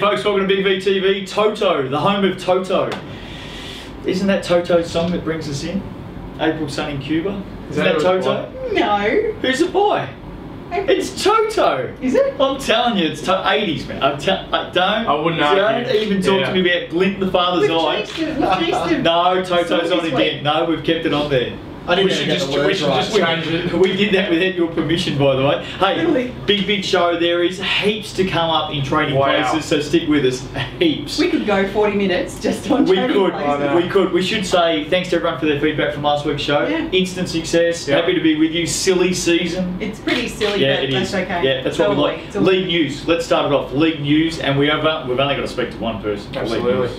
folks, welcome to Big V TV. Toto, the home of Toto. Isn't that Toto's song that brings us in? April Sun in Cuba. Isn't that Toto? No. Who's the boy? It's Toto. Is it? I'm telling you, it's 80s, man. I wouldn't argue. even talk to me about Glint the Father's Eye. No, Toto's on again. No, we've kept it on there. We should just change it. We did that without your permission, by the way. Hey, Really? big show. There is heaps to come up in training places, so stick with us. Heaps. We could go 40 minutes just on training places. We could. We should say thanks to everyone for their feedback from last week's show. Yeah. Instant success. Happy to be with you. Silly season. It's pretty silly, Yeah, but it is. that's okay. Yeah, that's what we like. League news. Let's start it off. League news, and we've only got to speak to one person. Absolutely.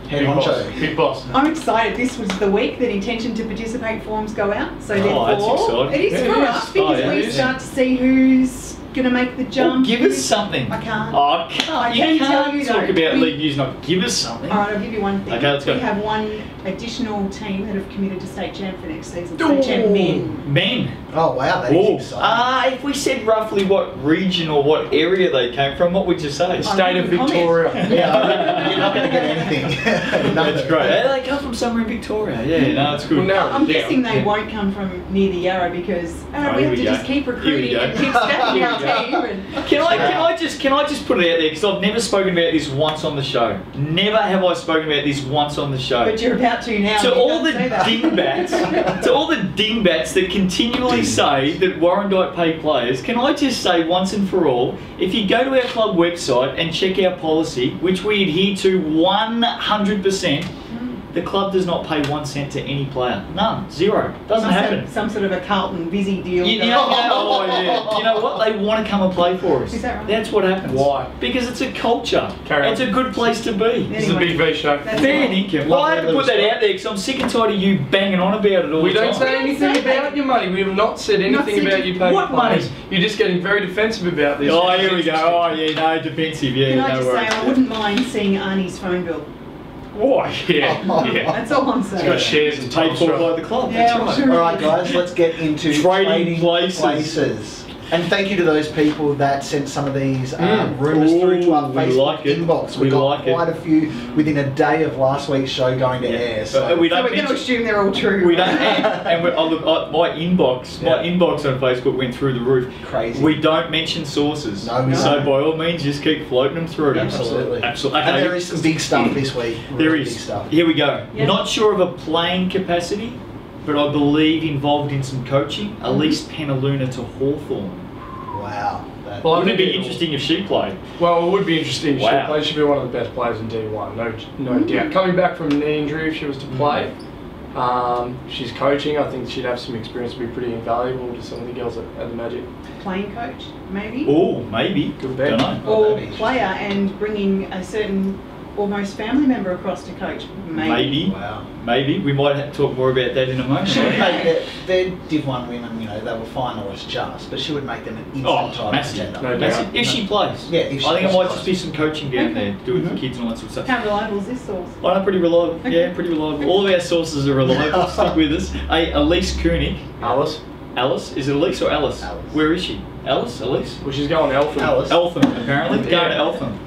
Head honcho. Big boss. I'm excited. This was the week that intention to participate forms go out. So Oh, that's therefore, exciting. it is for us because we start to see who's going to make the jump. Give us something. I can't. Oh, I you can can't tell you talk though. about league news. Not give us something. All right, I'll give you one thing. Okay, let's go. We have one additional team that have committed to state champ for next season. State champ men. Men. Oh wow, that is exciting. If we said roughly what region or what area they came from, what would you say? The state of Victoria. Yeah, you're not going to get anything. That's great. They come from somewhere in Victoria. Yeah, no, it's good. Well, now, I'm guessing they won't come from near the Yarra because we have to just keep recruiting and keep stacking our team. And Can I just put it out there because I've never spoken about this once on the show. Never have I spoken about this once on the show. but you're about to now. To You all the can't say that. dingbats that continually say that Warrandyte pay players, can I just say once and for all, if you go to our club website and check our policy, which we adhere to 100%, the club does not pay 1 cent to any player. None. Zero. Doesn't Must happen. have some sort of a Carlton busy deal. You know what? They want to come and play for us. Is that right? That's what happens. Why? Because it's a culture. Carry on. It's a good place to be. This is a Big V show. That's Fair right. dinkum. Well, I had to put that out there because I'm sick and tired of you banging on about it all We the time. don't say anything about your money. We have not said anything about you paying What players. money? You're just getting very defensive about this. Oh, here we go. Oh, yeah, no, defensive. Yeah, Can I no just say worries. I wouldn't mind seeing Arnie's phone bill. Oh, yeah. That's all I'm He's got saying. shares and Paid for Telstra. by the club. Yeah, That's I'm right. sure. All right, guys, let's get into Trading places. And thank you to those people that sent some of these rumours through to our Ooh, we Facebook like it. inbox. We got like it. quite a few within a day of last week's show going to air. So we So don't we're going to mention- assume they're all true. We don't, and my inbox on Facebook went through the roof. Crazy. We don't mention sources. No, we So don't. by all means, just keep floating them through. Absolutely. Absolutely. And there is some big stuff this week. There Really is. big stuff. Here we go. Yeah. Not sure of a playing capacity, but I believe involved in some coaching. Elise Penaluna to Hawthorn. Wow. Well, I Wouldn't it think be interesting if she played? Well, it would be interesting. Wow. She'd be one of the best players in D1, no doubt. Coming back from a knee injury, if she was to play, she's coaching. I think she'd have some experience to be pretty invaluable to some of the girls at the Magic. Playing coach, maybe. Oh, maybe. Good bet. Don't know. Or maybe. player and bringing a certain almost family member across to coach. Maybe. Wow. Maybe. We might have to talk more about that in a moment. She would make their Div 1 women, they were finalists just, but she would make them an instant title massive. contender. No Massive. doubt. If she plays. Yeah, if she I think it plays. might just be some coaching down there, do it for kids and all that sort of stuff. How reliable is this source? Oh, no, pretty reliable. Okay. Yeah, pretty reliable. All of our sources are reliable. Stick with us. Hey, Elise Koenig. Alice? Alice? Is it Elise or Alice? Alice. Where is she? Alice? Elise? Well, she's going Eltham. Alice. Eltham, apparently. Yeah. Going to Eltham.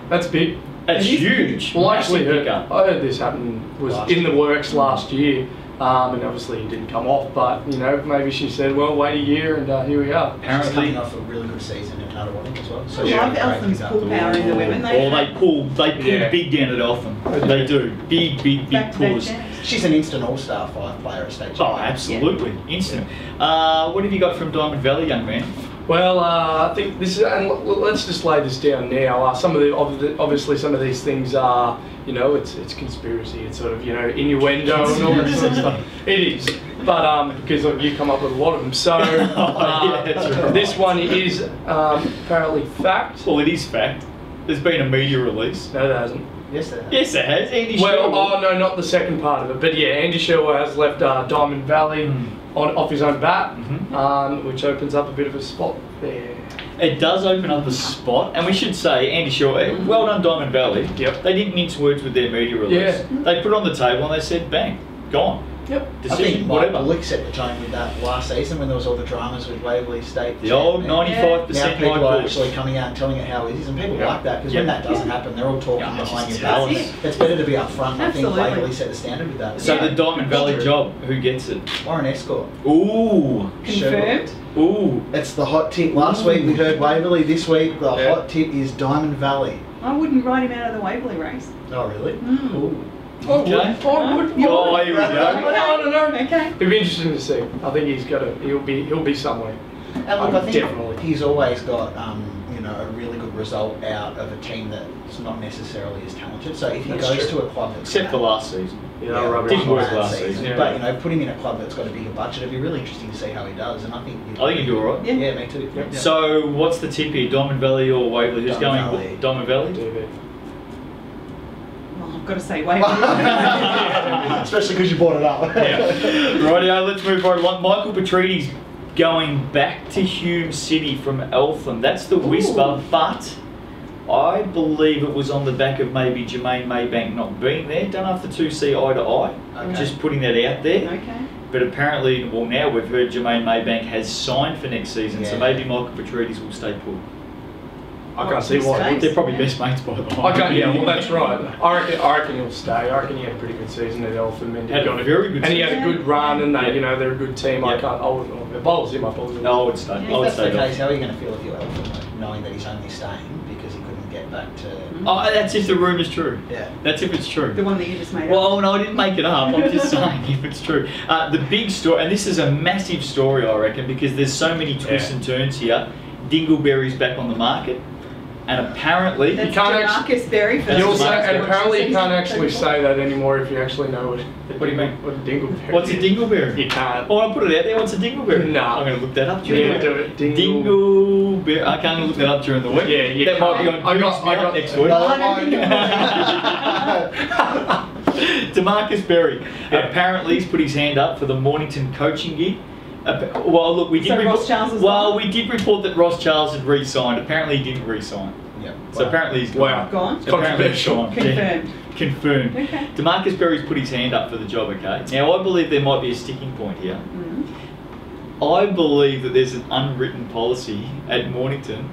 That's big. That's It is huge. Well, I Massive actually heard, pickup. I heard this was Last in the year. works last year, and obviously it didn't come off. But maybe she said, "Well, wait a year," and here we are. She's Apparently. coming off a really good season in another one as well. So I she'll love be great Eltham's to pull pick up. power in the women. They pull Yeah. big down at Eltham. They do. Big back-to-back pulls. champs. She's an instant all-star 5 player at state. Oh, absolutely. Instant. What have you got from Diamond Valley, young man? Well, I think this is, and let's just lay this down now. Some of obviously some of these things are, it's conspiracy. It's sort of, innuendo and all that sort of stuff. It is, but because you come up with a lot of them. So that's right. this one is apparently fact. Well, it is fact. There's been a media release. No, it hasn't. Yes, it has. Yes, it has. Andy Well, Sherwood. no, not the second part of it, but yeah, Andy Sherwood has left Diamond Valley off his own bat, which opens up a bit of a spot there. It does open up a spot, and we should say, Andy Sherwood, well done Diamond Valley. Yep. They didn't mince words with their media release. Yeah. They put it on the table and they said, bang, gone. Yep. I decision, think Mike whatever. Bullock set the tone with that last season when there was all the dramas with Waverley State. The old champ. 95% Now people Mike are Bullock. actually coming out and telling it how it is, and people Yeah. like that because Yeah. when that doesn't happen, they're all talking Yeah, it's behind your just back. talent. It's better to be upfront. I think Absolutely. Waverley set the standard with that. So Yeah. the Diamond Valley job, who gets it? Warren Escort. Ooh, Confirmed. ooh. It's the hot tip. Last week we heard Waverley. This week the Yeah. hot tip is Diamond Valley. I wouldn't write him out of the Waverley race. Oh really? Mm. Ooh. Okay. Oh, here we go. I don't know. Okay. It'll be interesting to see. I think he'll be somewhere. And look, I think Definitely. he's always got a really good result out of a team that's not necessarily as talented. So if he That's goes true. to a club that's Except for last season. Yeah, rubbish. Didn't work that last season. Yeah. But put him in a club that's got a bigger budget. It'd be really interesting to see how he does. And I think he'd do all right. Yeah. Yeah, me too. Yep. Yeah. So what's the tip here? Diamond Valley or Waverley? Who's Diamond going? Valley. Diamond Valley? DB. Well, I've got to say Waverley. Especially because you brought it up. Rightio, let's move on. Like Michael Petrides going back to Hume City from Eltham. That's the whisper, but I believe it was on the back of maybe Jermaine Maybank not being there. Don't know if the two see eye to eye. Okay. Just putting that out there. Okay. But apparently, well, now we've heard Jermaine Maybank has signed for next season, so Yeah. maybe Michael Petrides will stay put. I can't see why. Stays. They're probably Yeah. best mates by the way. I can't. Yeah, well, that's right. I reckon he'll stay. I reckon he had a pretty good season at Eltham, and Had a got very good and he had season. a good run, and they, Yeah. they're a good team. Yeah. I can't. If I was him, I probably would. No, I would stay. Yeah. I would If that's stay. the Doc. case, how are you going to feel if you're Eltham, knowing that he's only staying because he couldn't get back to... Oh, that's if the rumour's true. Yeah. That's if it's true. The one that you just made up. Well, no, I didn't make it up. I'm just saying if it's true. The big story, and this is a massive story, I reckon, because there's so many twists Yeah. and turns here. Dingleberry's back on the market, and apparently, That's can't Marcus Berry for That's You'll the say, market. and apparently you can't Season actually 34. say that anymore if you actually know what. What do you mean? What a dingleberry. what's a dingleberry? You can't. Oh, I put it out there. What's a dingleberry? Nah. I'm going to look that up. Yeah, during do the it. week. Dingleberry. I can't look that up during the week. Yeah, you that might be can't. on I got next week. No, DeMarcus Berry. Yeah. Apparently, he's put his hand up for the Mornington coaching gig. Well, look, we did. So Ross Charles is well, gone? we did report that Ross Charles had re-signed. Apparently, he didn't re-sign. Yep. So apparently, he's Wow. Gone? Apparently he's Controversial. gone. Yeah. Confirmed. Confirmed. Okay. DeMarcus Berry's put his hand up for the job. Okay. Now, I believe there might be a sticking point here. Mm. I believe that there's an unwritten policy at Mornington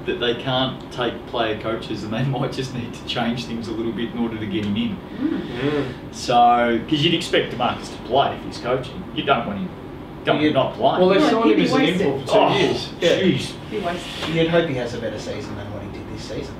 that they can't take player coaches, and they might just need to change things a little bit in order to get him in. Mm. Mm. So, because you'd expect DeMarcus to play if he's coaching, you don't want him not playing. Well, they Well, signed he'd him be as an wasted. import for 2 years. Yeah. Jeez. He wasted. You'd hope he has a better season than what he did this season.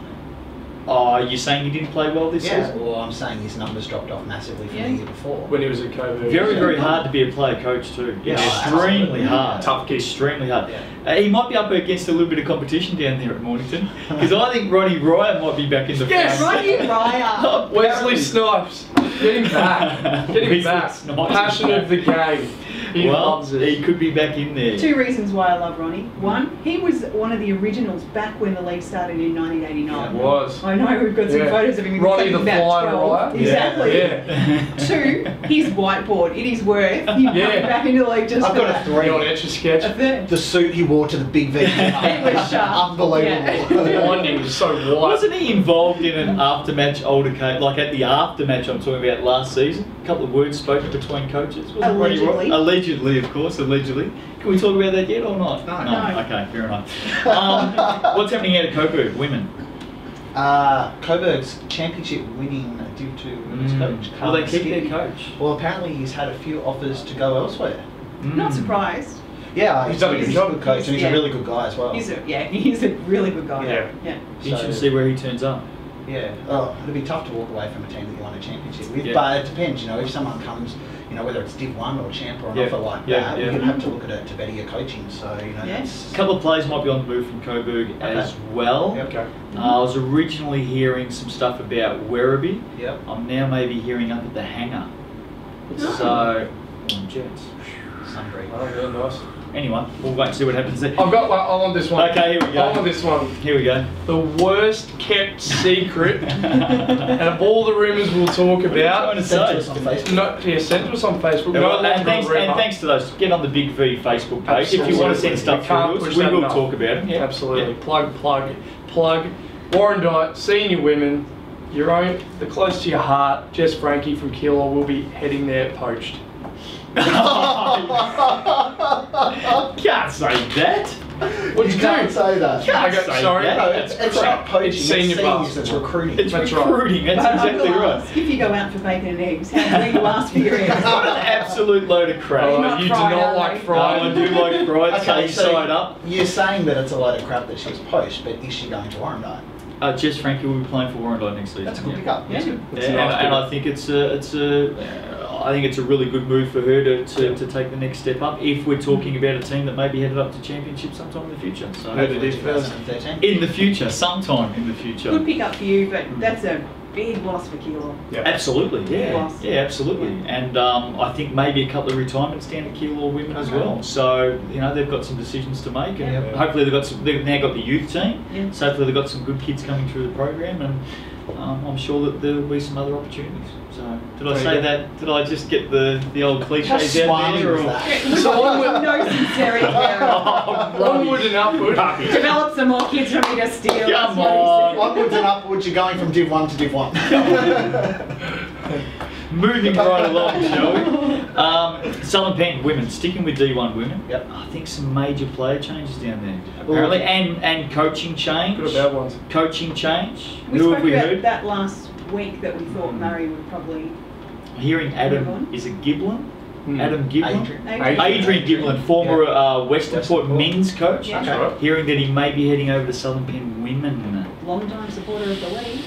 Oh, you're saying he didn't play well this Yeah, season? well, I'm saying his numbers dropped off massively from Yeah. the year before. When he was at Coburg. Very, very hard to be a player coach too. Yeah, Extremely absolutely. hard. Tough gig. Extremely hard. Yeah. He might be up against a little bit of competition down there at Mornington, because I think Ronnie Ryan might be back in the Yes! front. Ronnie Ryan. Wesley Snipes. Get him back. Get him Wesley back. Snipes. Passion of the game. He Well, loves it. he could be back in there. Two reasons why I love Ronnie. One, he was one of the originals back when the league started in 1989. It was. I know, we've got some Yeah. photos of him. Ronnie the about Flying 12. Riot. Exactly. Yeah. Two, his whiteboard. It is worth him Yeah. coming back into the league just I've for got a that. three. You want an extra sketch? A third. The suit he wore to the big V. He was sharp. Unbelievable. Yeah. Winding was so wide. Wasn't he involved in an after-match altercation, like at the after-match I'm talking about last season? A couple of words spoken between coaches. Wasn't Ronnie Ryan- Allegedly. Allegedly, of course, allegedly. Can we talk about that yet or not? No. No. Okay, fair enough. What's happening out of Coburg, women? Coburg's championship winning due to women's coach. Will they Carmen keep their Skiddy. coach? Well, apparently he's had a few offers to go elsewhere. Not surprised. Yeah, He's done a good job. good coach, and he's Yeah. a really good guy as well. He's a really good guy. Yeah. Yeah. Interesting to So- see where he turns up. Yeah, it'd be tough to walk away from a team that you won a championship with, Yeah. but it depends, if someone comes, whether it's Div 1 or Champ or an Yeah, offer like yeah, that, yeah. you'd have to look at it to better your coaching, so, Yeah. that's... A couple of players might be on the move from Coburg as well. Yep. Okay. I was originally hearing some stuff about Werribee. Yep. I'm now maybe hearing up at the hangar. Oh. So, Jets. Sunbury. Oh, yeah, nice. Anyway, we'll wait and see what happens there. I've got one. I want this one. Okay, here we go. I want this one. Here we go. The worst kept secret, and of all the rumours we'll talk Trying about. to Send to say. us on Facebook. No, yeah, send to us on Facebook. And, No longer a thanks, and rumour. thanks to those, get on the Big V Facebook page. If you want to send Absolutely. stuff We can't through to push us, we that will enough. talk about it. Yeah. Absolutely. Yeah. Plug. Warren Diet, Senior Women, your own, the close to your heart, Jess Frankie from Keilor will be heading there poached. Can't say that. What You you can't do? say that. Can't I got- say sorry. that. No, That's it's crap. not poaching. It's senior It's basketball. recruiting. It's That's right. recruiting. That's But I exactly will right. ask, if you go out for bacon and eggs, how do you last for your eggs? What an absolute load of crap. Oh, not you do fried, not are like they? No, fried. I do like fried, Okay, so so side up. you're saying that it's a load of crap that she's poached, but is she going to Warrandyte? Jess Frankie will be playing for Warrandyte next season. That's a good yeah. pickup. That's Yeah. good. It's Yeah, a nice and I pickup. think I think it's a really good move for her to take the next step up if we're talking about a team that may be headed up to championship sometime in the future. So Heard it is first. 2013. in the future, sometime in the future. Good pick up for you, but that's a big loss for Keilor. Yeah. Absolutely, yeah, Loss. yeah, absolutely, and I think maybe a couple of retirements down at Keilor women as well. So they've got some decisions to make, and Yeah. hopefully they've now got the youth team. Yeah. So hopefully they've got some good kids coming through the program, and I'm sure that there will be some other opportunities. So did I There you say go. that? Did I just get the old How cliches out smarmy there? was or- that? So onward, No sincerity there. onward and upward. Develop some more kids for me to steal. Come that's what he on. said. Onwards and upwards, you're going from Div 1 to Div 1. Moving right along, shall we? Southern Pen women, sticking with D1 women. Yep. I think some major player changes down there. Well, Apparently, and coaching change. Good or bad ones. Coaching change. We Who spoke have we about heard? that last week that we thought Murray would probably. Hearing Adam, Move on. is it Giblin? Hmm. Adam Giblin? Adrian. Adrian Giblin, former Western Port Western Port. men's coach. Yeah. That's right. Hearing that he may be heading over to Southern Pen women. Long-time supporter of the league.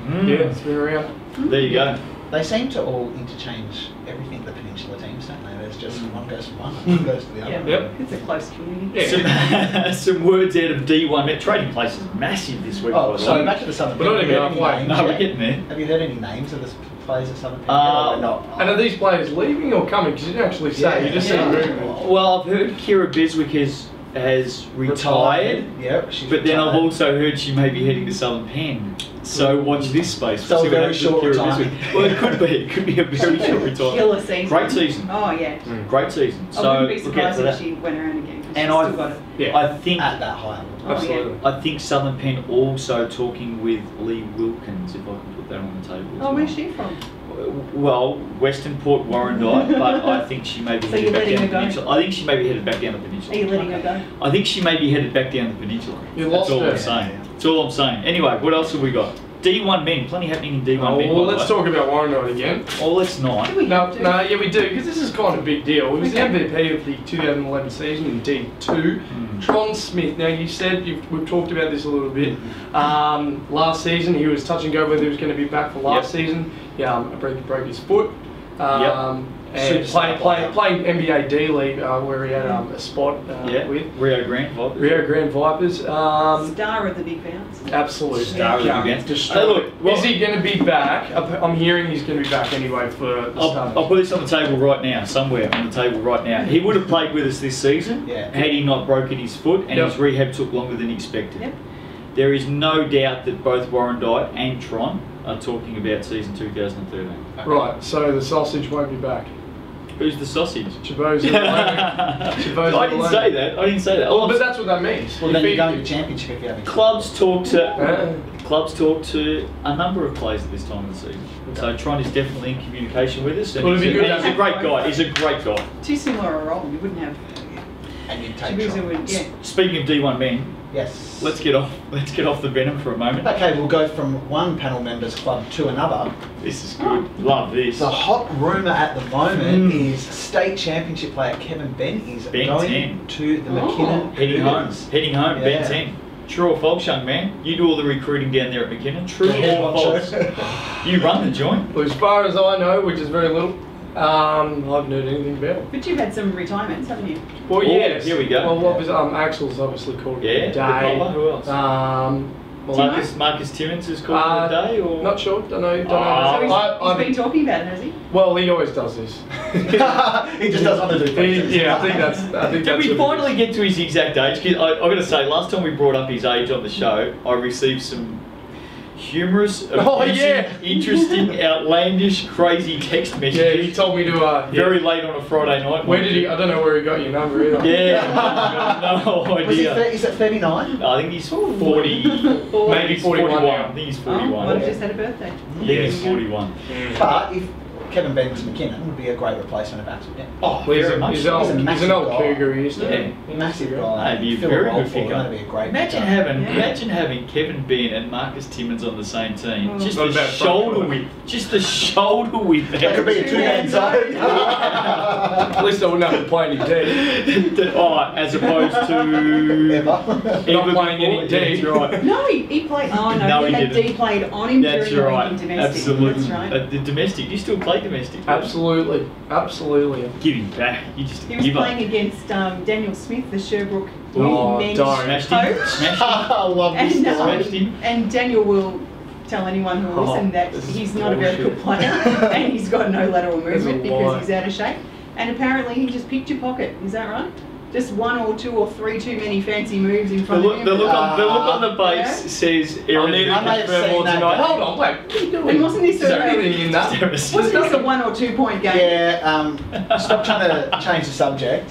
Mm. Yeah, it's been around. There you go. They seem to all interchange everything, the Peninsula teams, don't they? There's just one goes to one, one goes to the other. Yeah. Yep. It's a close community. Yeah. Some words out of D1. Trading Place is massive this week. Oh, by the so way. back to the Southern We're Pen. not Have even you heard any halfway. names No, we're yet? getting there. Have you heard any names of the players of Southern Pen? Uh, Or not? And are these players leaving or coming? Because you didn't actually say. Yeah. You just Yeah. said movement. Well, I've heard Kira Beswick has retired, Yep, she's but then I've retired. also heard she may be heading to Southern Pen. So watch this space. So See what very happens with short Kira retirement. Beswick. Well, it could be. It could be a very short retirement. Killer season. Great season. Oh yeah. Great season. I So wouldn't be look out surprised for if that. she went around again. 'Cause And she's still got it. Yeah. I think At that high level. Oh, Absolutely. I think Southern Pen also talking with Lee Wilkins, if I can put that on the table. as Oh, well. where's she from? Well, Western Port Warrandyte, but I think she may be So headed you're back letting down her the go? peninsula. I think she may be headed back down the peninsula. Are you letting her go? I think she may be headed back down the peninsula. You That's lost all her. I'm saying. That's all I'm saying. Anyway, what else have we got? D1 men, plenty happening in D1 Oh, men. well, by the let's way. talk about Warrandyte again. Oh, let's not. Do we No, have to? no, yeah, we do, because this is kind of a big deal. He was Okay. the MVP of the 2011 season in D2. Tron Smith, now you said, we've talked about this a little bit. Last season, he was touch and go whether he was going to be back for last season. Yeah, broke his foot. And Superstar playing NBA D League where he had a spot Yeah, with Rio Grande Vipers. Rio Grande Vipers. Star of the big bounce. Absolute Star of the yeah, big bounce. destroyed. Hey, look, well- is he going to be back? I'm hearing he's going to be back anyway for the start. I'll put this on the table right now, somewhere on the table right now. He would have played with us this season Yeah. had he not broken his foot and Yep. his rehab took longer than expected. Yep. There is no doubt that both Warrandyte and Tron are talking about season 2013. Right, so the sausage won't be back. Who's the sausage? Chabot's I didn't say that. I didn't say that. Well, but that's what that means. Well, then If you're he- going to championship if you haven't. Clubs talk to a number of players at this time of the season. So Tron is definitely in communication with us, and Well, he's, it'd be good and he's a great guy. He's a great guy. Too similar a role. You wouldn't have. And you take Chibuza Tron. would, yeah. Speaking of D1 men, Yes. let's get off the venom for a moment. Okay, we'll go from one panel members club to another. This is good. Love this. The hot rumour at the moment Mm. is state championship player Kevin Ben is Ben going 10. to the Oh. McKinnon. Heading home. Cougars. Heading home. Yeah. Ben 10. True or false, young man? You do all the recruiting down there at McKinnon. True Yeah, or false? You run the joint. Well, as far as I know, which is very little, I haven't heard anything about it. But you've had some retirements, haven't you? Well, Oh, yes. here we go. Well, what was Axel's obviously called Yeah, it the a day. Popper, who else? Well, Marcus Timmins is called the day, or not sure. Don't know. Oh. So he's, I he's been talking about it, has he? well, he always does this. He just doesn't want to do things. Yeah, I think that's. Did what we it is. finally get to his exact age? 'Cause I've got to say, last time we brought up his age on the show, I received some humorous, Oh, amusing, yeah. interesting, outlandish, crazy text Yeah, messages. he told me to. Yeah. Very late on a Friday night. Where did he? I don't know where he got your number either. Yeah, no Was he idea. is it 39? I think he's 40, maybe 41 41. now. I think he's Oh, 41. might have just had a birthday. I think he's 41. But if Kevin Benders McKinnon would be a great replacement of Axel Dent. Oh, Well, very much. he's an massive old guy. Cougar, he used to Yeah. be. Massive Yeah. guy. That'd be a Fill very role good for him, figure. That'd be a great Imagine pickup. having Kevin Bean and Marcus Timmins on the same team. Oh. Just Not the bad shoulder front. width. Just the shoulder width. That could be a two-man side. At least I wouldn't have to play any D. Oh, as opposed to Ever. Not playing any before- D. That's right. No, he played. Oh no, No, he he had didn't. D played on him That's during the right. week in domestic. Absolutely. That's right. The domestic. You still play domestic? right? Absolutely. Absolutely. Give him back. You just He was give playing up. against Daniel Smith, the Sherbrooke Oh, men's don't. Smashed him. coach. Smashed him. I love this And, story. Smashed him. and Daniel will tell anyone who will Oh, listen that this is he's not a very bullshit. good player and he's got no lateral That's a movement because lie. he's out of shape. And apparently he just picked your pocket. Is that right? Just one or two or three too many fancy moves in The front of look, him. the look on the base Yeah. says I Aaron. need to I may have confirm seen more that tonight. game. Hold on, wait. What are you doing? And wasn't this Is there a- anything in that? Wasn't this a 1 or 2 point game? Yeah, stop trying to change the subject.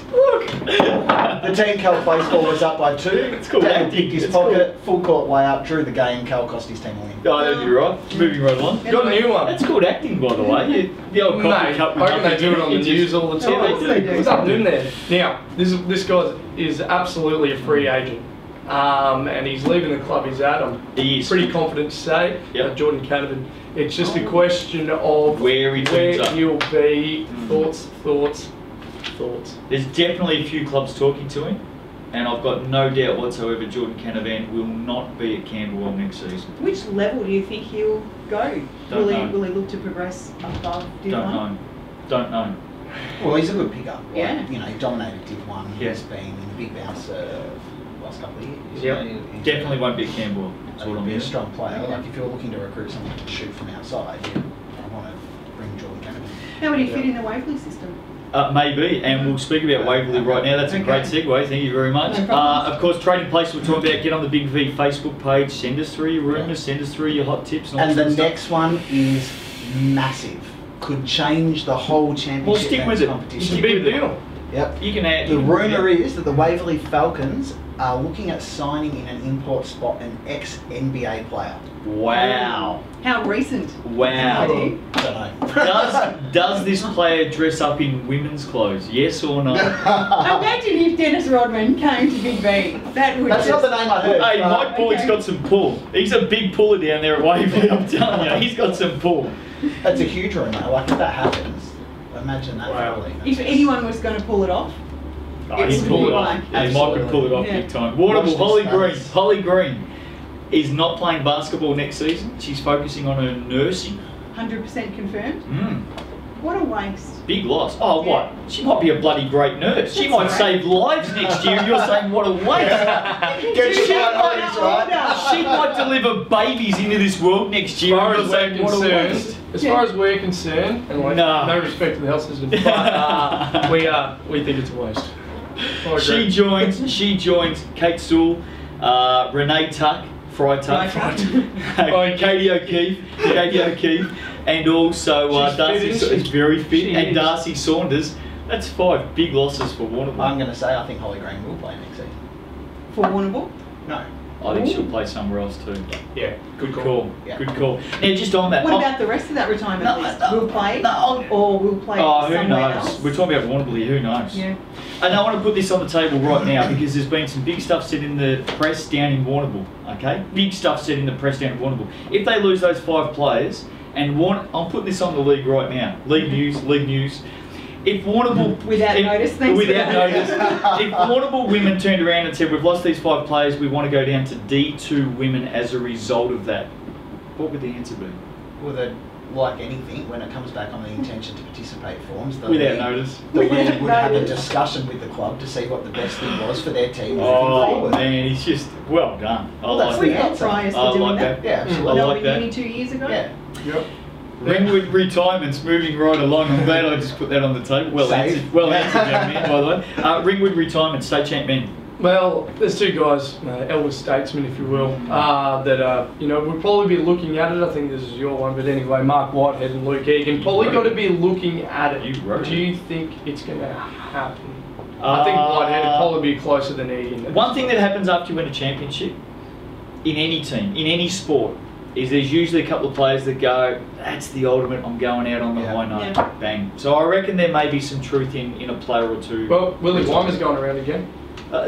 The team Cal plays for was up by 2. It's called Daniel acting. picked his It's pocket, full court way up, drew the game, Cal cost his team a win. Oh, you're right. Moving right along. Got a new one. That's called acting, by the way. The old Mate, coffee cup. I reckon they do it on the news all the time. Yeah, they do. What's up, doing there? Now, this guy is absolutely a free agent. And he's leaving the club he's at. I'm He is. pretty confident to say, Yep. Jordan Canavan. It's just a question of Where he turns up. he'll be. Thoughts. There's definitely a few clubs talking to him, and I've got no doubt whatsoever Jordan Canavan will not be at Camberwell next season. Which level do you think he'll go? Don't know. Will he look to progress above Div Don't 1? know. Don't know. Well, he's a good pickup. Like, Yeah. You know, he dominated Div 1. Yeah. He's been in the big bounce last couple of years. Yep. You know, he's- Definitely won't be at Camberwell. That's He'll what I'm be a hearing. strong player. Like, if you're looking to recruit someone who can shoot from outside, I want to bring Jordan Canavan. How would he fit in the Waverley system? Maybe, and we'll speak about Waverley right now. That's a Okay. great segue. Thank you very much. No problem. Of course, Trading Place we're talking about. Get on the Big V Facebook page. Send us through your rumours. Send us through your hot tips. And, all And that the sort of next one is massive. Could change the whole championship Well, stick with it. competition. It's a big deal. Yep. stuff. You can add. The rumour is that the Waverley Falcons are looking at signing in an import spot an ex-NBA player. Wow. How recent? Wow. Idea. Don't know. Does this player dress up in women's clothes? Yes or no? Imagine if Dennis Rodman came to Big B. That would That's just... not the name I heard. Hey, but- Mike Bullock's okay. got some pull. He's a big puller down there at Waverley, I'm telling you. He's got some pull. That's a huge rumour. Like, if that happens, imagine that. Wow. Really. If anyone was going to pull it off, Oh, It's he'd pull it off. like- Hey, Mike could pull it off Yeah. big time. Waterville, Watch this Holly Green. space. Holly Green is not playing basketball next season. She's focusing on her nursing. 100% confirmed. What a waste. Big loss. Oh, what? She might be a bloody great nurse. She That's might right. save lives next year. You're saying what a waste. Get She your might priorities not right. She might deliver babies into this world next As year. far and as you're we're saying what a concerned, waste. as far as we're concerned, and like No. no respect to the health system, but we think it's a waste. I She agree. joins Kate Sewell, Renee Tuck, Fry Tuck, Fry Katie O'Keefe, and also She's Darcy. fit, isn't she? Is very fit, She and is. Darcy Saunders. That's 5 big losses for I'm Warrnambool. going to say I think Holly Green will play next season. For Warrnambool? No. I think she'll play somewhere else too. Yeah, Good call. Yeah. Good call. Now, just on that. What oh, about the rest of that retirement No, list? no, Will play? no. Or will play Oh, who somewhere knows? else? We're talking about Warrnambool here. Who knows? Yeah. And I want to put this on the table right now because there's been some big stuff said in the press down in Warrnambool. Okay, big stuff said in the press down in Warrnambool. If they lose those 5 players, and I'm putting this on the league right now. League news. If Warrnambool Without notice, thanks for without that. notice, if Warrnambool women turned around and said we've lost these 5 players, we want to go down to D2 women as a result of that, what would the answer be? With a, like anything, when it comes back on the intention to participate forms, the Without league- notice. the league Without would have a notice. discussion with the club to see what the best thing was for their team moving Oh forward. man, he's just well done. I Well, that's like We the that. got answer. priors I for doing like that. Yeah, I absolutely. No, like that. uni 2 years ago? Yeah. Yep. Ringwood retirements, moving right along. I'm glad I just put that on the table. Well Safe. answered, young man, by the way. Ringwood retirement, state champ men. Well, there's 2 guys, elder statesmen, if you will, that would probably be looking at it. I think this is your one, but anyway, Mark Whitehead and Luke Egan probably got to be looking at it. You wrote Do it. you think it's going to happen? I think Whitehead would probably be closer than Egan. One thing that happens after you win a championship, in any team, in any sport, is there's usually a couple of players that go, that's the ultimate. I'm going out on the high note. Yeah. Bang. So I reckon there may be some truth in a player or two. Well, Willie Weimer's going around again.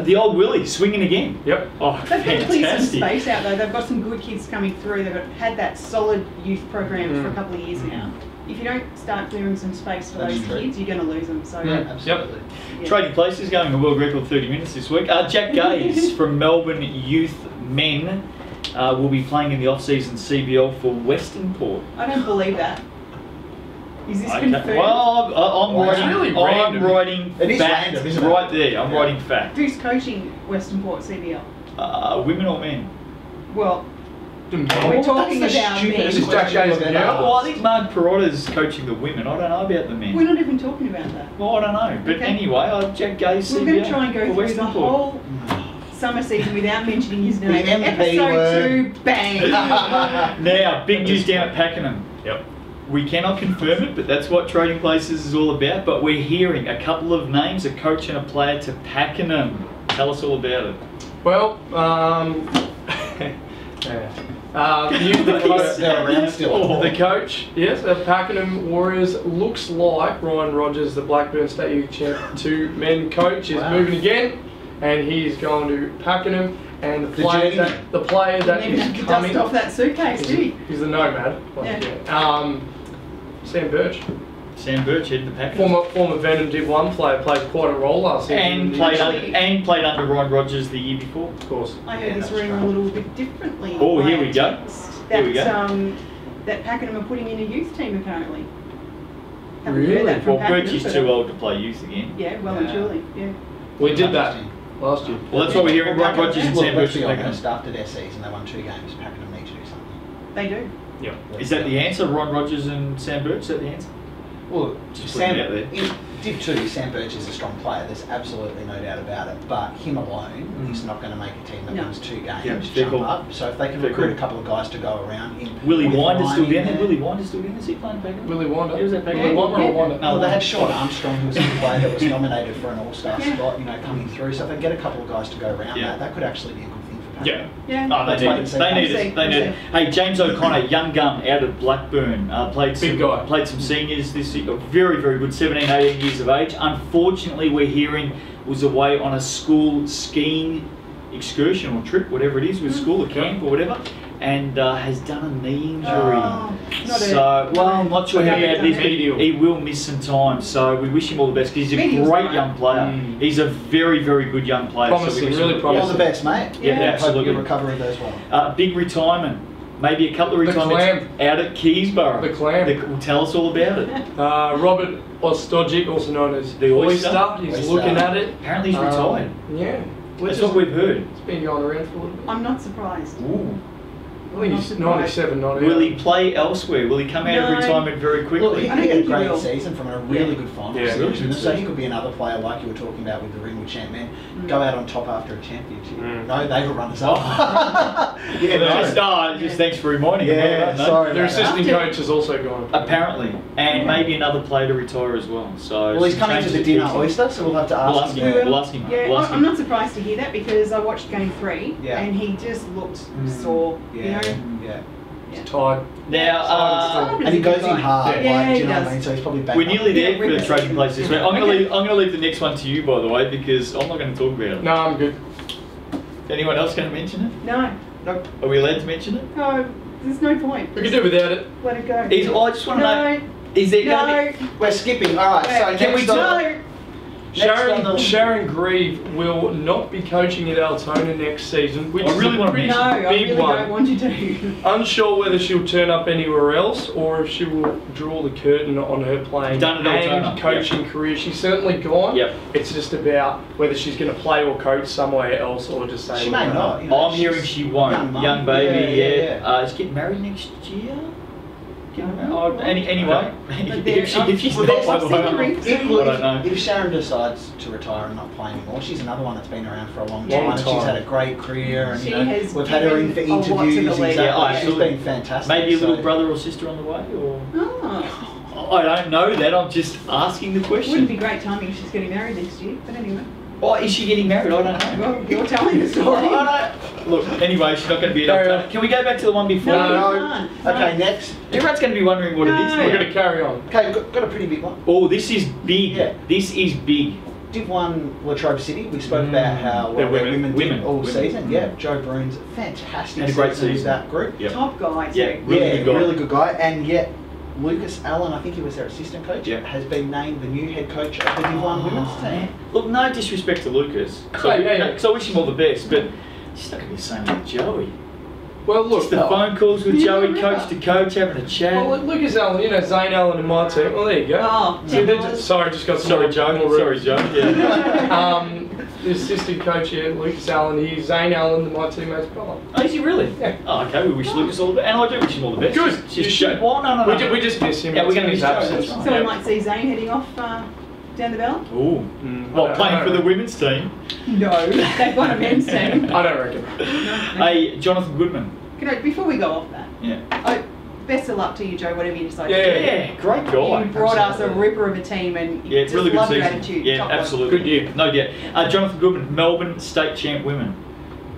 The old Willie swinging again. Yep. Oh, They've got to clear some fantastic. space out though. They've got some good kids coming through. They've had that solid youth program for a couple of years now. If you don't start clearing some space for those kids, you're going to lose them. So Absolutely. yeah. Trading Places going a world record 30 minutes this week. Jack Gaze from Melbourne Youth Men will be playing in the off-season CBL for Western Port. I don't believe that. Is this Okay. confirmed? Well, I'm Well, it's writing, really I'm random. writing It is fact random, isn't it? right there. I'm Yeah. writing fact. Who's coaching Western Port CBL? Women or men? Well, we're Well, talking that's the about stupidest men. This is Jack Gaze, question yeah. I've Well, I asked. think Mark Perotta's coaching the women. I don't know about the men. We're not even talking about that. Well, I don't know. But Okay. anyway, Jack Gaze We're CBL going to try and go for through Western the Port. whole summer season without mentioning his name. The MP Episode word. 2, bang! Now, big news down at Pakenham. Yep. We cannot confirm it, but that's what Trading Places is all about. But we're hearing a couple of names, a coach and a player to Pakenham. Tell us all about it. Well, the coach, They're around still. the coach, yes, of Pakenham Warriors looks like Ryan Rogers, the Blackburn State Youth Champ 2 men coach, is Wow. moving again, and he's going to Pakenham. And the player journeyman. that Didn't even have is to coming, dust off that suitcase, did he? he's the nomad. Yeah. Sam Birch, Sam Birch headed the Pakenham. former Venom Div 1 player, played quite a role last season. And played, Actually- played under Ryan Rogers the year before. of course. I heard Yeah, this that's rumour right. a little bit differently. Oh, here by we go. text, Here we that, go. that Pakenham are putting in a youth team apparently. Haven't Really? heard that from Well, Birch Pakenham, is but, too old to play youth again. Yeah, well and Yeah. truly, yeah. We did that last year. Well, that's what we're hearing. Ryan Rogers and Look, Sam let's Birch be at Pakenham. honest, after their season, they won 2 games. Pakenham need to do something. They do. Yep. Is that the answer, Ron Rogers and Sam Birch? Is that the answer? Well, Just Sam, putting it out there. in Div 2, Sam Birch is a strong player. There's absolutely no doubt about it. But him alone is not going to make a team that No. wins 2 games, Yeah, fair jump call. up. So if they can Fair recruit call. a couple of guys to go around him. Willie with Winder's still Ryan down in there. Willie Winder's still down there. Is he playing Pakenham? Willie Wander. He was at Willie Pakenham. Wander or Yeah. Wander? No, they had Sean Armstrong, who was a player that was nominated for an All-Star Yeah. spot, coming through. So if they get a couple of guys to go around Yeah. that could actually be a good thing for Yeah. Pakenham. Yeah. Oh, Let's they wait need and it. see. They need Let's it. see. They need it. Hey, James O'Connor, young gun out of Blackburn, played some Big guy. played some seniors this year. Very, very good. 17, 18 years of age. Unfortunately, we're hearing was away on a school skiing excursion or trip, whatever it is, with school or camp or whatever, and has done a knee injury. Oh, not So, well, I'm not sure how Okay, bad it is, but medial. he will miss some time. So we wish him all the best because he's a Medial's great great. young player. Mm. He's a very, very good young player. Promising, we wish really him- promising. All the best, mate. Yeah, Yeah. absolutely. Hope your recovery goes well. Big retirement. Maybe a couple of The retirements out at Keysborough. The Clam. Will tell us all about it. Robert Ostojic, also known as The Oyster. He's Oyster. looking at it. Apparently he's retired. Yeah. That's what we've heard. It's been going around for a little bit. I'm not surprised. Ooh. I think I'm he's not surprised. 97, not Will out. he play elsewhere? Will he come out of No. retirement very Look, quickly? he I don't had a think he great will. season from a really Yeah. good final Yeah, season. really good So he season. could be another player like you were talking about with the Ringwood champ men. Mm. Go out on top after a championship. Mm. No, they were runners up. yeah, Just thanks for reminding him. Yeah, about that. sorry. Their about that. assistant After- coach has also gone. Apparently, and maybe another player to retire as well. So Well, he's some coming to changes the at dinner Keystone. Oyster, so we'll have to We'll ask ask him. him. We will. We'll ask him. Yeah, We'll ask I'm him. not surprised to hear that because I watched game 3 Yeah. and he just looked Mm. sore. Yeah, You know, yeah. He's tired. Now, And he goes in hard, Yeah, like, do he you know what I does. mean? So he's probably back. we're nearly there for the Yeah, trading place this week. I'm Okay. going to leave the next one to you, by the way, because I'm not going to talk about it. No, I'm good. Anyone else going to mention it? No, Nope. Are we allowed to mention it? no, there's no point. We can do without it. Let it go. I just want to know. No, Is there going no, to be? We're skipping. All right. So can next we on- no? Sharon Grieve will not be coaching at Altona next season, which I is really a wanna pretty No, I big really one. don't want you to. Unsure whether she'll turn up anywhere else or if she will draw the curtain on her playing Done at Altona, and coaching career. She's certainly gone. Yep. It's just about whether she's going to play or coach somewhere else or just say. She "Look, may not. You know, I'm hearing she's she won't. young mum. Young baby, Yeah, yeah. She's getting married next year. No. Anyway, there- if she's Well, not, there's by the way, something I ring- don't know. If Sharon decides to retire and not play anymore, she's another one that's been around for a long Long time. And she's time. had a great career, and She you know, has we've had her in for given a lot to the interviews. league. Exactly. Yeah, She's absolutely. been fantastic. Maybe a little so- brother or sister on the way, or Oh, I don't know that. I'm just asking the wouldn't question. be great timing if she's getting married next year. But anyway, Oh, is she getting married? I don't know. Well, you're telling the story. Look, anyway, she's not going to be Carry enough. on. Can we go back to the one before? No. Okay, next. Everyone's going to be wondering what it is No. now. We're going to carry on. Okay, got a pretty big one. Oh, this is big. Yeah. This is big. Div 1 Latrobe City, we spoke about how They're well women. women did Women. all Women. season. Yeah, Joe Bruins, fantastic Had a great season with season. that group. Yep. Top guy too. Yeah. Really yeah, good guy. really good guy. And yet, Lucas Allen, I think he was their assistant coach, Yeah. has been named the new head coach of the Div 1 women's team. Look, no disrespect to Lucas. Yeah. So I wish him all the best, but it's not going to be the same with Joey. Well, look, Just the phone calls with Yeah, Joey, yeah. coach to coach, having a chat. well, Lucas Allen, you know, Zane Allen and my team. Well, there you go. Oh, See, they're $10. sorry, just got some Sorry, more- Joe. more Sorry, Joe. Yeah. The assistant coach here, Lucas Allen, he's Zane Allen, my teammate's brother. Oh, is he really? Yeah. Oh, okay. We wish Lucas all the best, and I do wish him all the best. Good. Just You should. Well, no. We just miss him. Yeah, we're It's gonna in his miss Joe, absence. that's So right. we might see Zane heading off down the bell? Ooh. Mm, Well, I don't playing for know. the women's team. No, they've got a men's team. I don't reckon. Hey, Jonathan Goodman. Can I, before we go off that, Yeah. best of luck to you, Joe, whatever you decide Yeah, to do. Yeah, great guy. You brought us a Absolutely. ripper of a team and Yeah, it's just really good love your season. attitude. Yeah, Top one. absolutely. Good year. No doubt. Jonathan Goodman, Melbourne State Champ Women.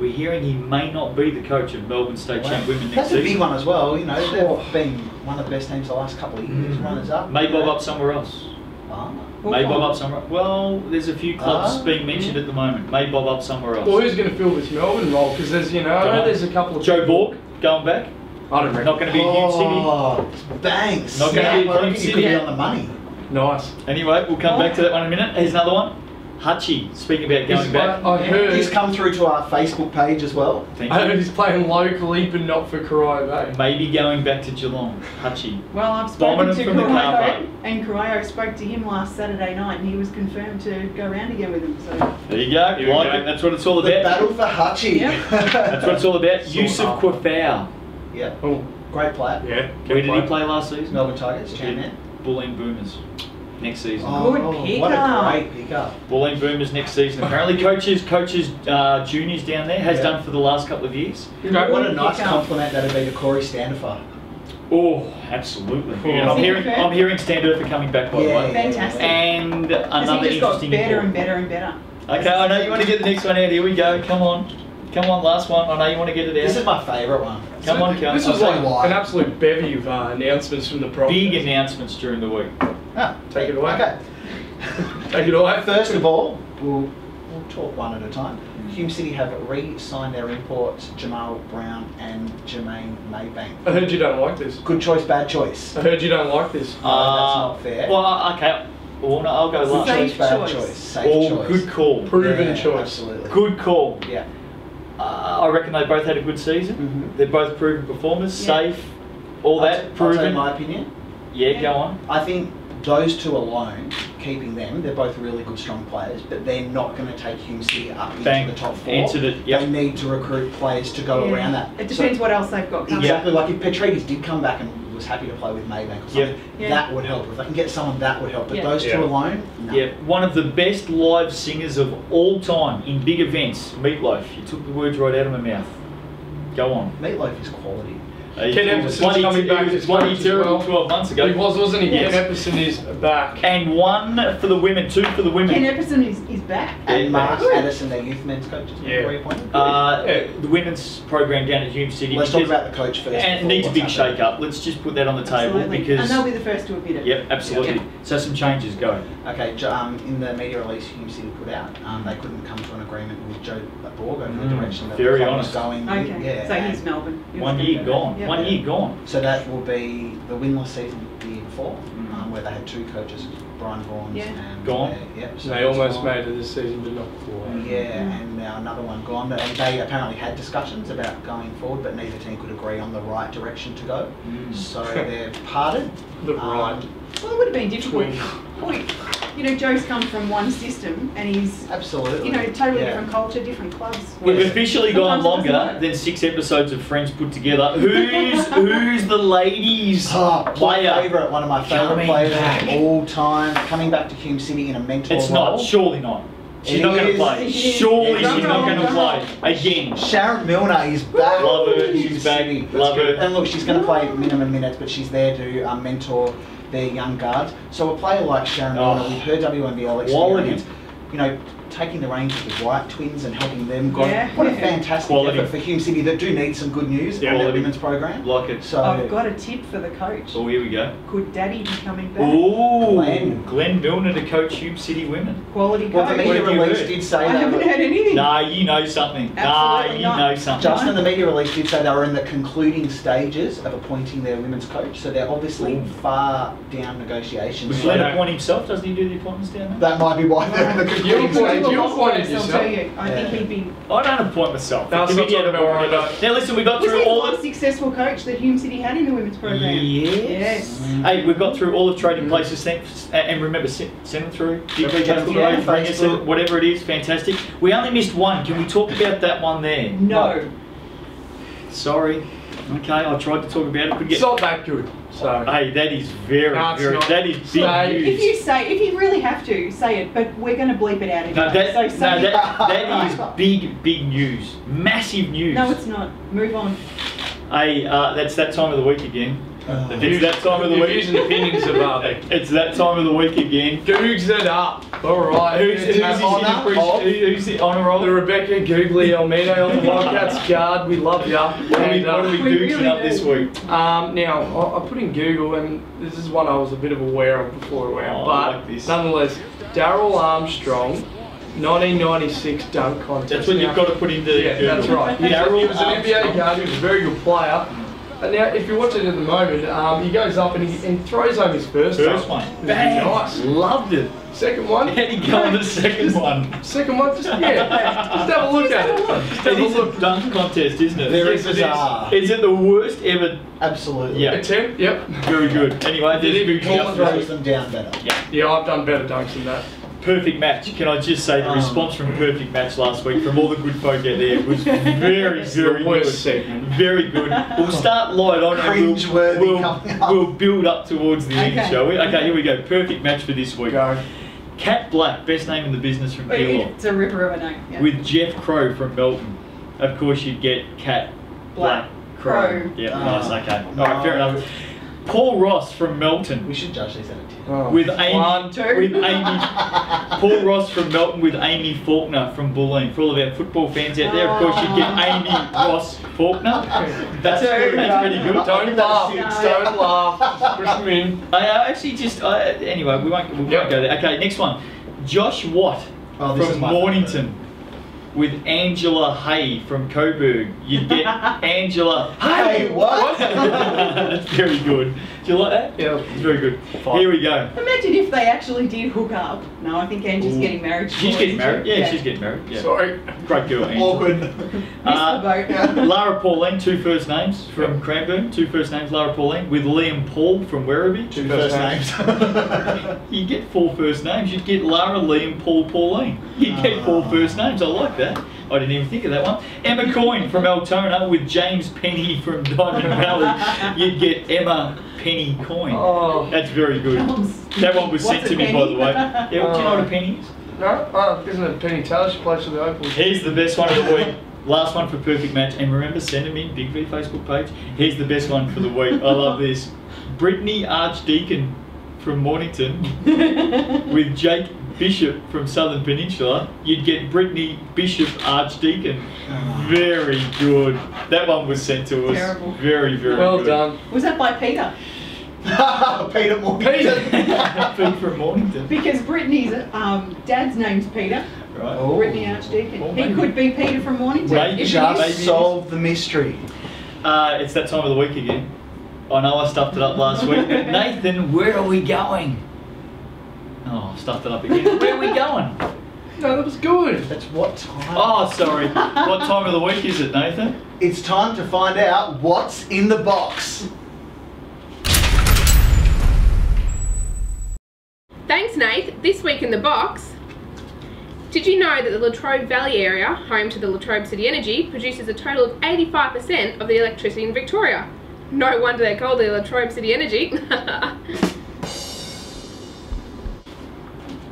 We're hearing he may not be the coach of Melbourne State Champ Women next That's a season. big one as well. You know, they've been one of the best teams the last couple of years, runners up. May bob up somewhere else. Ah. May bob Hawthorn. up somewhere. Well, there's a few clubs Ah. being mentioned at the moment. May bob up somewhere else. Well, who's going to fill this Melbourne role? Because there's, you know, I know there's a couple of Joe Borg going back. I don't reckon. Not going to be a huge city. Oh, bangs. Not gonna be a Well, I huge think you could city. be on the money. Nice. Anyway, we'll come back to that one in a minute. Here's another one. Hutchie, speaking about going back. I heard. He's come through to our Facebook page as well. Thank I heard you. he's playing locally, but not for Corio Bay. Maybe going back to Geelong. Hutchie. Well, I've Bombing spoken him to from the car park. Cryo, and Cryo spoke to him last Saturday night, and he was confirmed to go around again with him. So There you go. Here we Like go. it. That's what it's all The about. battle for Hutchie. Yep. That's what it's all about. Sort Yusuf of. Quafau. Yeah, Oh, great player. yeah. Where did he play last season? Melbourne Tigers, champion. Bulleen Boomers. Next season. Good What pickup. a great pickup. Bulleen Boomers next season. Apparently coaches juniors down there, has Yeah. done for the last couple of years. Okay. What a nice Pickup. compliment that'd be to Corey Standifer. Oh, absolutely. Yeah. I'm hearing Stan Durfer coming back, by the Yeah. way. fantastic. And Because another he just got interesting better report. and better and better. Okay, I know you want to get the next one out. Here we go. Come on, last one. I know you want to get it out. This is my favourite one. Come on, This Cal. was I'll like tell you why. an absolute bevy of announcements from the pro. Big announcements during the week. Ah, Take it away. Okay. Take it away. First of all, we'll talk one at a time. Hume City have re-signed their imports Jamal Brown and Jermaine Maybank. I heard you don't like this. Good choice, bad choice. I heard you don't like this. No, that's not fair. Well, okay. Well, no, I'll go Good last. Safe choice, bad choice. choice. Safe Oh, choice. good call. Proven Yeah, choice. Absolutely. Good call. Yeah. I reckon they both had a good season. Mhm. They're both proven performers, Yeah. safe, all that I'll tell proven. you my opinion. Yeah, go on. I think those two alone, keeping them, they're both really good, strong players, but they're not going to take Hume City up Bang. into the top four. Into the- yep. They need to recruit players to go Yeah. around that. It So- depends what else they've got coming. Exactly, like if Petridis did come back and was happy to play with Maybank or something, Yep. Yeah. that would help. If they can get someone, that would help. But Yeah. those two Yeah. alone, no. Yeah, one of the best live singers of all time in big events, Meatloaf. You took the words right out of my mouth. Go on. Meatloaf is quality. Ken Epperson's coming back It was as bloody coach as terrible well. 12 months ago. He was, wasn't he? Yes. Ken Epperson is back. And one for the women, two for the women. Ken Epperson is back. And Yeah, Mark good. Addison, their youth men's coach, is Yeah. reappointed. Yeah. The women's program down at Hume City. Let's talk because- about the coach first. And it before needs a big what's happening. shake up. Let's just put that on the table Absolutely. because. And they'll be the first to admit it. Yep, absolutely. Yeah. So some changes go. Okay, in the media release Hume City put out, they couldn't come to an agreement with Joe Borg over the direction that very the club honest. was going. Okay. Yeah, So and he's Melbourne. He was 1 year confirmed. gone. Yep. 1 year gone. so that will be the winless season the year before, Mm. where they had two coaches, Brian Vaughan Yeah. and Gone. Yep, so They that's almost gone. made it this season, but not quite. Yeah, and now another one gone. And they apparently had discussions about going forward, but neither team could agree on the right direction to go. So they're parted. The right. Well, it would have been difficult. Twin. Well, you know, Joe's come from one system and he's, Absolutely. you know, totally Yeah. different culture, different clubs. We've Yes. officially gone Sometimes it doesn't longer work. than 6 episodes of Friends put together. Who's the ladies Oh, my player? favourite, one of my favourite Coming players back. of all time, coming back to Hume City in a mentor It's role. not. Surely not. She's It not going to is. play. It is. Surely Yeah, she's drum not roll, going to drum play roll. again. Sharon Milner is back. Love her. in She's back. City. Love her. And look, she's going to play minimum minutes, but she's there to mentor their young guards. So a player like Sharon Oh. Milner, with her WNBL Quality. experience, you know, taking the reins of the White twins and helping them grow. Yeah. What a fantastic Quality. effort for Hume City that do need some good news on their Quality. women's program. Like it. So I've got a tip for the coach. Oh, here we go. Could Daddy be coming back? Ooh, Glenn. Glenn Milner to coach Hume City women. Quality well, the coach. What media have you release heard? did say I haven't that. heard anything. Nah, you know something. Absolutely You not. know something. Justin, the media release did say they were in the concluding stages of appointing their women's coach, so they're obviously Ooh. far down negotiations. Was Glenn appoint himself? Doesn't he do the appointments down there? That might be why they're in the concluding You stages. appointed I'll yourself. tell you. I think Yeah. he'd be. I don't appoint myself. No, The it's not committee talking had about appointed Warren. us. Now listen, we got Was through he the all last of... successful coach that Hume City had in the women's program? Yes. Yes. Hey, we've got through all of Trading Places. Thanks, and remember, send them through. Yeah, Bring us Facebook. whatever it is. Fantastic. We only missed one. Can we talk about that one there? No. Sorry. Okay, I tried to talk about it. Couldn't It's get... not that good. So Hey, that is very, No, it's very. not. That is big Say- news. If you really have to, say it, but we're going to bleep it out anyway. No, that, so no, say it. that is big news. Massive news. No, it's not. Move on. Hey, that's that time of the week again. It's that time of the Your week. views and opinions about it. It's that time of the week again. Googs it up. All right. Who's Who's the honour of? the Rebecca Googly Almeida on the Wildcats guard? We love ya. What And, are we We doing really up do. this week? now, I put in Google, and this is one I was a bit of aware of before we went, Oh, I but like this. nonetheless, Daryl Armstrong, 1996 dunk contest. That's what Now- you've got to put into Yeah, Google. that's right. He Daryl was an NBA Armstrong. guard. He was a very good player. And now, if you watch it at the moment, he goes up and he throws home his first First dunk. one. It was Bang. nice. Loved it. Second one. How'd he go on the second one? Second one, just have a look at it. Just have It a is a look. dunk contest, isn't it? Very Yes, it is. bizarre. Is it the worst ever? Absolutely. Yeah. Attempt, yep. Very good. Anyway, Did he there's become Google. a- Throws them down better. Yeah, I've done better dunks than that. Perfect match. Can I just say the response from Perfect Match last week from all the good folk out there was very, very the worst good. segment. Very good. We'll start light on and Cringe-worthy we'll, coming up. we'll build up towards the end, Okay. shall we? Okay, here we go. Perfect match for this week. Go. Cat Black, best name in the business from Keilor. It's a ripper of a name. Yeah. With Jeff Crow from Melton. Of course, you'd get Cat Black Crow. Crow. Yeah, Ah, nice. Okay. no. All right, fair enough. Paul Ross from Melton. We should judge these out of 10. Oh. With Amy, One, two. with Amy, Paul Ross from Melton with Amy Faulkner from Bulleen. For all of our football fans out there, of course, you'd get Amy Ross Faulkner. That's Two. pretty good. Don't laugh. No. Don't laugh. Push them in. I actually just anyway, we won't Yep. go there. Okay, next one, Josh Watt Oh, this is from my Mornington. With Angela Hay from Coburg. You'd get Angela Hay. Hey, what? That's very good. Do you like that? Yeah. It's very good. Fine. Here we go. Imagine if they actually did hook up. No, I think Angie's Ooh. getting married. She's getting married. Yeah, she's getting married. Yeah. Sorry. Great girl, Angela. Awkward. Missed the boat. Lara Pauline, two first names from Cranbourne. Two first names, Lara Pauline. With Liam Paul from Werribee. Two first names. You get four first names. You'd get Lara, Liam, Paul, Pauline. You'd get four first names. I like that. I didn't even think of that one. Emma Coyne from Altona with James Penny from Diamond Valley. You'd get Emma Penny Coyne. Oh. That's very good. That one was sent What's to a me, by penny? the way. Yeah, do you know what a penny is? No? Oh, isn't it Penny Taylor? She plays for the Opals. Here's the best one of the week. Last one for Perfect Match. And remember, send them in, Big V Facebook page. Here's the best one for the week. I love this. Brittany Archdeacon from Mornington with Jake Bishop from Southern Peninsula. You'd get Brittany Bishop Archdeacon. Very good. That one was sent to us. Terrible. Very, very Well good. done. Was that by Peter? Peter Morgan. Pete from Mornington. Because Brittany's dad's name's Peter. Right. Oh. Brittany Archdeacon. Oh, He maybe. could be Peter from Mornington. Maybe. If it Just is. Just solve the mystery. It's that time of the week again. I know I stuffed it up last week. Nathan, where are we going? Oh, I stuffed it up again. Where are we going? No, that was good. That's what time. Oh, sorry. What time of the week is it, Nathan? It's time to find out what's in the box. Thanks, Nath. This week in the box. Did you know that the Latrobe Valley area, home to the Latrobe City Energy, produces a total of 85% of the electricity in Victoria? No wonder they're called the Latrobe City Energy.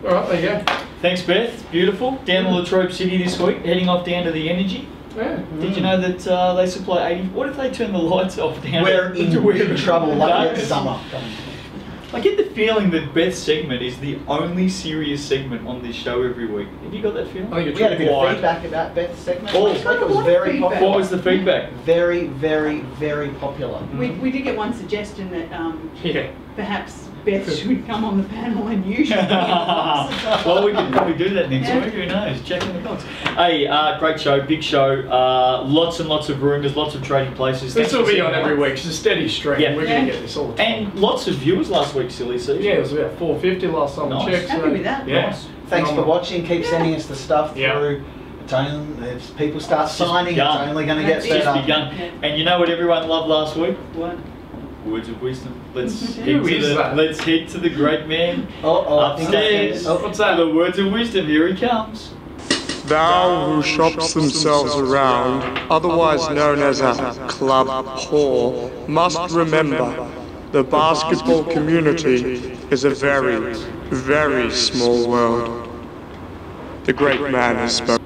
Alright, there you go. Thanks, Beth. Beautiful. Down to Latrobe City this week, heading off down to the Energy. Yeah. Did you know that they supply 80... What if they turn the lights off down We're to where in trouble like darkness? it's summer. I get the feeling that Beth's segment is the only serious segment on this show every week. Have you got that feeling? I think it's We had a bit of wide. feedback about Beth's segment Oh. last week. It was What very feedback? popular. What was the feedback? Very, very, very popular. We did get one suggestion that Yeah. perhaps Beth should come on the panel and you should be in the box. Well, we could probably do that next Yeah. week. Who knows? Jack in the box. Hey, great show, big show. Lots and lots of rumours, lots of trading places. This will Thanks be for on sitting every week. It's a steady stream. Yeah. We're Yeah. going to get this all the time. And lots of viewers last week, Silly Season. Yeah, it was about 450 last time Nice. I checked. Happy with that. Yeah. Nice. Thanks for Phenomenal. watching. Keep sending us the stuff Yeah. through. It's only, if people start It's signing, just it's begun. only going to get That's It's just better. begun. Yeah. And you know what everyone loved last week? What? Words of wisdom. Let's Who head to is that? let's head to the great man I think upstairs. that's- What's that? The words of wisdom. Here he comes. Thou who shops themselves around, otherwise known as a club whore, must remember the basketball community is a very, very small world. The great man has spoken.